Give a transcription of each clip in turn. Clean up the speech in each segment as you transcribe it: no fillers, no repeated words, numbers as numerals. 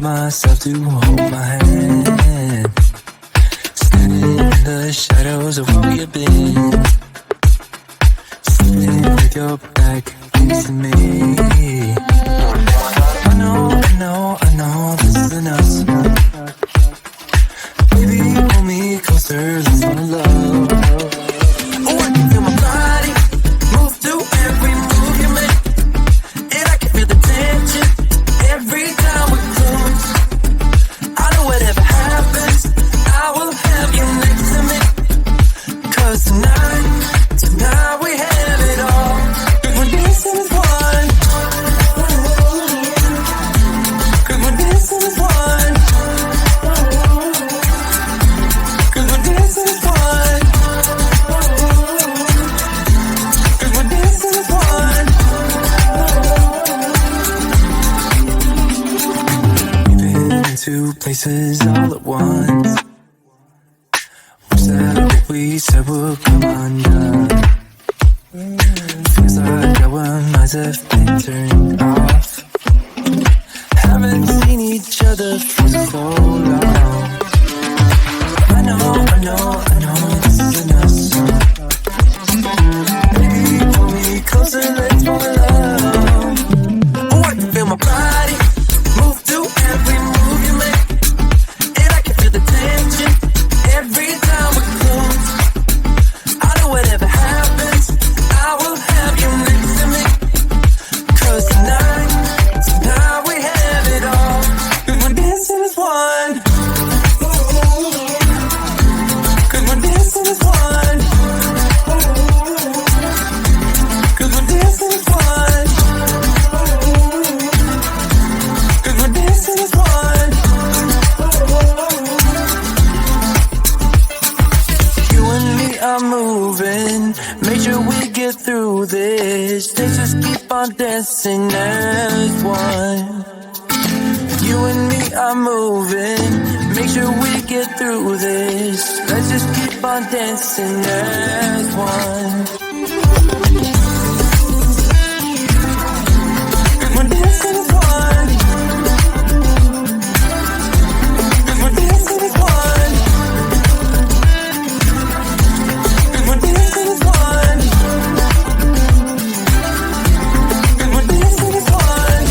myself to hold my hand. Standing in the shadows of where we've been. Sitting with your back facing me. I know this isn't us. Baby, pull me closer, let's fall in love. Oh, I can feel my body move through every move you make. And I can feel the tension every time we close. I know whatever happens, I will have you next to me. 'Cause tonight we have it all. 'Cause we're dancing as one. 'Cause we're dancing as one. 'Cause we're dancing as one. 'Cause we're dancing as one. We've been in two places all at once. Was that what we said would come undone? Feels like our minds have been turned off. Haven't seen each other for so long. I know this isn't us. Baby, pull me closer, let's fall in love. Oh, I can feel my body move through every move you make. And I can feel the tension every time we close. I know whatever happens, I will have you next to me. 'Cause tonight we have it all. 'Cause we're dancing as one. 'Cause we're dancing as one. 'Cause we're dancing as one. 'Cause we're dancing as one. You and me are moving, make sure we get through this. Let's just keep on dancing as one. You and me are moving, make sure we get through this. Let's just keep on dancing as one. 'Cause we're dancing as one. 'Cause we're dancing as one. 'Cause we're dancing as one. 'Cause we're dancing as one.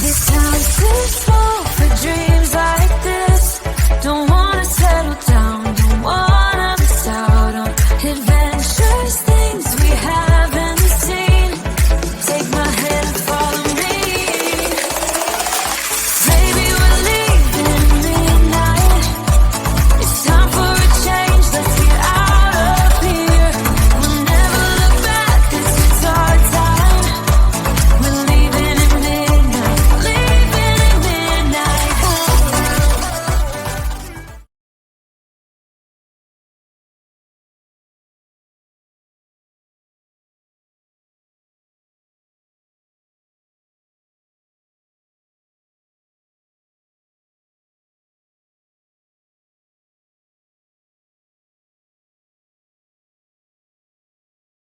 This house is small for dreams.